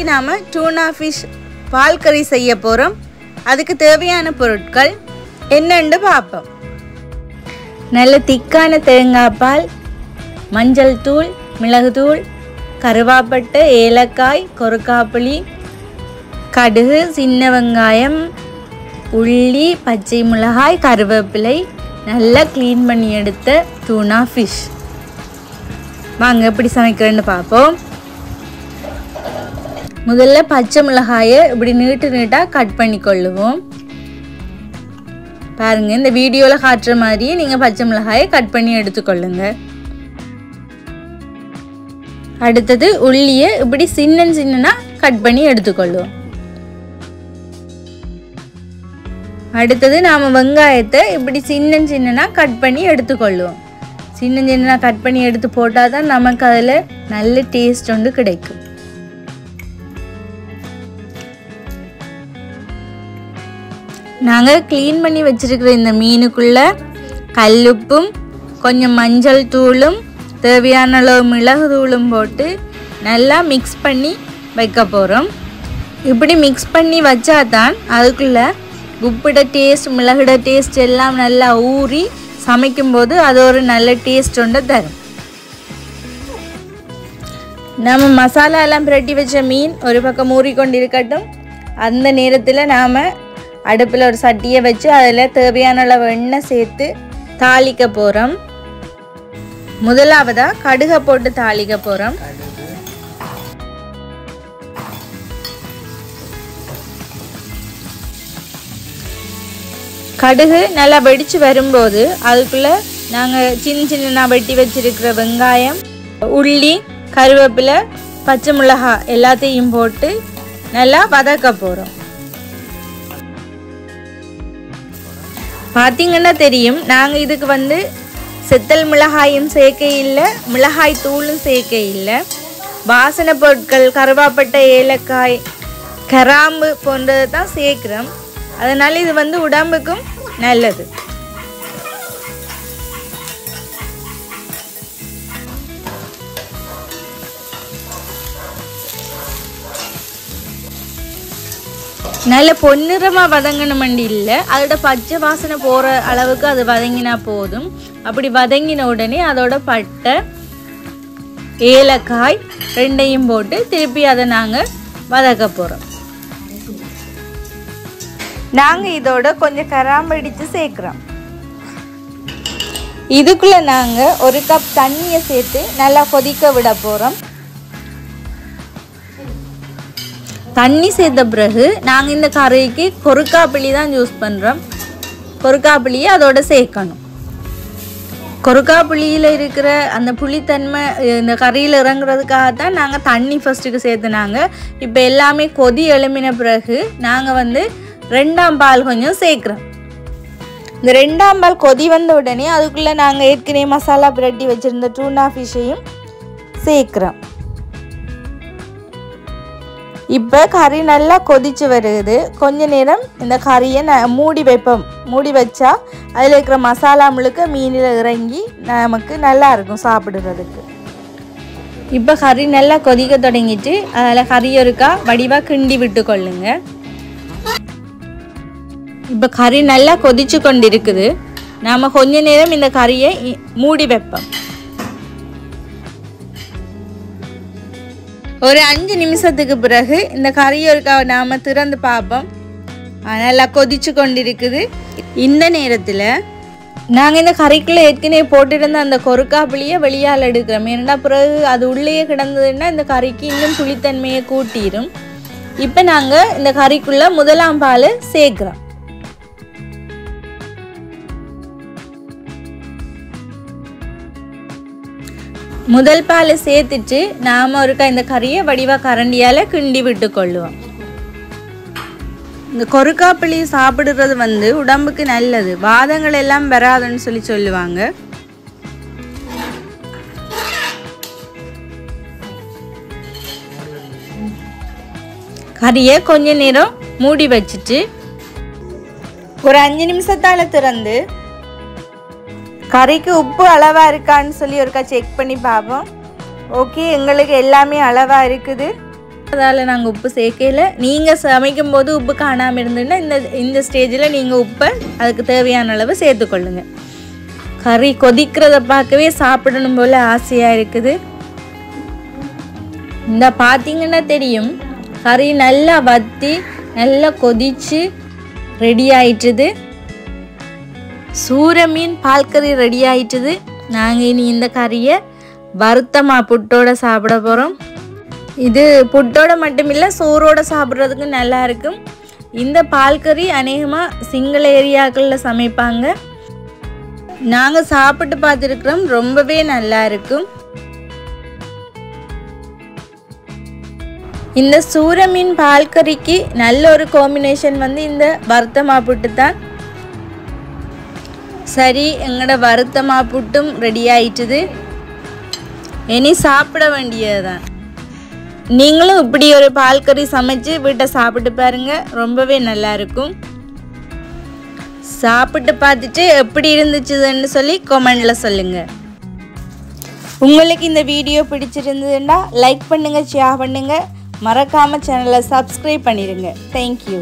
இன்னைக்கு நாம டூனா ஃபிஷ் பால் கறி செய்ய போறோம். அதுக்கு தேவையான பொருட்கள் என்னன்னு பார்ப்போம். நல்ல திக்கான தேங்காய் பால், மஞ்சள் தூள், மிளகு தூள், கருவேப்பிலை, ஏலக்காய், கொருக்காப்புளி, கடுகு, சின்ன வெங்காயம், உள்ளி, பச்சை மிளகாய், கருவேப்பிலை, நல்லா க்ளீன் பண்ணி எடுத்த டூனா ஃபிஷ். வாங்க எப்படி சமைக்கிறேன்னு பார்ப்போம். முதல்ல பச்சை மிளகாயை இப்படி நீட்டாக கட் பண்ணி கொள்ளுவோம். பாருங்க, இந்த வீடியோவில் காட்டுற மாதிரியே நீங்கள் பச்சை மிளகாயை கட் பண்ணி எடுத்துக்கொள்ளுங்க. அடுத்தது உள்ளியை இப்படி சின்ன கட் பண்ணி எடுத்துக்கொள்ளுவோம். அடுத்தது நாம் வெங்காயத்தை இப்படி சின்ன கட் பண்ணி எடுத்துக்கொள்ளுவோம். சின்ன கட் பண்ணி எடுத்து போட்டால் தான் நமக்கு அதில் நல்ல டேஸ்ட் ஒன்று கிடைக்கும். நாங்கள் க்ளீன் பண்ணி வச்சிருக்கிற இந்த மீனுக்குள்ளே கல்லுப்பும் கொஞ்சம் மஞ்சள் தூளும் தேவையான அளவு மிளகு தூளும் போட்டு நல்லா மிக்ஸ் பண்ணி வைக்க போகிறோம். இப்படி மிக்ஸ் பண்ணி வச்சா தான் அதுக்குள்ளே உப்பிட டேஸ்ட், மிளகுட டேஸ்ட் எல்லாம் நல்லா ஊறி சமைக்கும்போது அது ஒரு நல்ல டேஸ்ட் ஒன்று தரும். நம்ம மசாலா எல்லாம் பிரட்டி வச்ச மீன் ஒரு பக்கம் ஊறிக்கொண்டு இருக்கட்டும். அந்த நேரத்தில் நாம் அடுப்பில் ஒரு சட்டியை வச்சு அதில் தேவையான அளவு எண்ணெய் சேர்த்து தாளிக்க போகிறோம். முதலாவதாக கடுகை போட்டு தாளிக்க போகிறோம். கடுகு நல்லா வெடித்து வரும்போது அதுக்குள்ளே நாங்கள் சின்ன வெட்டி வச்சிருக்கிற வெங்காயம், உள்ளி, கருவேப்பிலை, பச்சை மிளகாய் எல்லாத்தையும் போட்டு நல்லா வதக்க போகிறோம். பார்த்தீங்கன்னா தெரியும், நாங்கள் இதுக்கு செத்தல் மிளகாயும் சேர்க்க இல்லை, மிளகாய் தூளும் சேர்க்க இல்லை. வாசனை பொருட்கள், கருவேப்பிலை, ஏலக்காய், கிராம்பு போன்றதை தான் சேர்க்குறோம். அதனால் இது உடம்புக்கும் நல்லது. நல்ல பொன்னிறமாக வதங்கணுமெண்டு இல்லை, அதோட பச்சை வாசனை போகிற அளவுக்கு அது வதங்கினா போதும். அப்படி வதங்கின உடனே அதோட பட்டை, ஏலக்காய் ரெண்டையும் போட்டு திருப்பி அதை நாங்கள் வதக்க போகிறோம். நாங்கள் இதோட கொஞ்சம் கிராம்பு இடித்து சேர்க்குறோம். இதுக்குள்ளே நாங்கள் ஒரு கப் தண்ணியை சேர்த்து நல்லா கொதிக்க விட போகிறோம். தண்ணி சேர்த்த பிறகு நாங்கள் இந்த கறிக்கு கொருக்காப்புளி தான் யூஸ் பண்ணுறோம். கொருக்காப்புளியை அதோட சேர்க்கணும். கொருக்காப்புளியில் இருக்கிற அந்த புளித்தன்மை இந்த கறியில் இறங்குறதுக்காகத்தான் நாங்கள் தண்ணி ஃபஸ்ட்டுக்கு சேர்த்துனாங்க. இப்போ எல்லாமே கொதி எழுமின பிறகு நாங்கள் ரெண்டாம் பால் கொஞ்சம் சேர்க்குறோம். இந்த ரெண்டாம் பால் கொதி வந்த உடனே அதுக்குள்ளே நாங்கள் ஏற்கனவே மசாலா பிரட்டி வச்சுருந்த டூனா ஃபிஷ்ஷையும் சேர்க்குறோம். இப்போ கறி நல்லா கொதிச்சு வருது. கொஞ்ச நேரம் இந்த கறியை மூடி வைப்போம். மூடி வச்சா அதில் இருக்கிற மசாலா முழுக்க மீனில் இறங்கி நமக்கு நல்லா இருக்கும் சாப்பிடுறதுக்கு. இப்போ கறி நல்லா கொதிக்க தொடங்கிட்டு அதில் கறி ஒருக்கா வடிவாக கிண்டி விட்டு கொள்ளுங்க. இப்போ கறி நல்லா கொதிச்சு கொண்டு இருக்குது. நாம் கொஞ்ச நேரம் இந்த கறியை மூடி வைப்போம். ஒரு 5 நிமிஷத்துக்கு பிறகு இந்த கறியை நாம் திறந்து பார்ப்போம். நல்லா கொதிச்சு கொண்டு இருக்குது. இந்த நேரத்தில் நாங்கள் இந்த கறிக்குள்ளே ஏற்கனவே போட்டிருந்த அந்த கொருக்காப்புளியை வெளியால் எடுக்கிறோம். ஏன்னா பிறகு அது உள்ளேயே கிடந்ததுன்னா இந்த கறிக்கு இன்னும் புளித்தன்மையை கூட்டிடும். இப்போ நாங்கள் இந்த கறிக்குள்ளே முதலாம் பால் சேர்க்குறோம். முதல் பால் சேர்த்துட்டு நாம் ஒருக்கா இந்த கறியை வடிவாக கரண்டியால் கிண்டி விட்டு கொள்ளுவோம். இந்த கொருக்காப்புளி சாப்பிடுறது உடம்புக்கு நல்லது, வாதங்கள் எல்லாம் வராதுன்னு சொல்லுவாங்க. கறியை கொஞ்ச நேரம் மூடி வச்சுட்டு ஒரு 5 நிமிஷத்தால் திறந்து கறிக்கு உப்பு அளவாக இருக்கான்னு சொல்லி ஒருக்கா செக் பண்ணி பார்ப்போம். ஓகே, எங்களுக்கு எல்லாமே அளவாக இருக்குது. அதால் நாங்கள் உப்பு சேர்க்கல. நீங்கள் சமைக்கும் போது உப்பு காணாமல் இருந்துன்னா இந்த ஸ்டேஜில் நீங்கள் உப்பை அதுக்கு தேவையான அளவு சேர்த்துக்கொள்ளுங்க. கறி கொதிக்கிறத பார்க்கவே சாப்பிடணும் போல் ஆசையாக இருக்குது. இந்த பார்த்தீங்கன்னா தெரியும், கறி நல்லா வற்றி நல்லா கொதித்து ரெடி ஆயிட்டுது. சூர மீன் பால் கறி ரெடி ஆயிட்டுது. நாங்கள் இனி இந்த கறியை வறுத்தமா புட்டோட சாப்பிட போகிறோம். இது புட்டோட மட்டும் இல்லை, சோறோட சாப்பிட்றதுக்கு நல்லா இருக்கும். இந்த பால் கறி அநேகமாக சிங்கள ஏரியாக்களில் சமைப்பாங்க. நாங்கள் சாப்பிட்டு பார்த்துருக்குறோம், ரொம்பவே நல்லா இருக்கும். இந்த சூர மீன் பால் கறிக்கு நல்ல ஒரு காம்பினேஷன் வந்து இந்த வறுத்தமா புட்டு தான். சரி, எங்களோட வறுத்தமா புட்டும் ரெடி ஆயிட்டுது. இனி சாப்பிட வேண்டியதுதான். நீங்களும் இப்படி ஒரு பால் கறி சமைச்சு வீட்டை சாப்பிட்டு பாருங்க, ரொம்பவே நல்லா இருக்கும். சாப்பிட்டு பார்த்துட்டு எப்படி இருந்துச்சுன்னு சொல்லி கமெண்ட்ல சொல்லுங்க. உங்களுக்கு இந்த வீடியோ பிடிச்சிருந்ததுன்னா லைக் பண்ணுங்க, ஷேர் பண்ணுங்க, மறக்காம சேனலை சப்ஸ்கிரைப் பண்ணிடுங்க. தேங்க்யூ.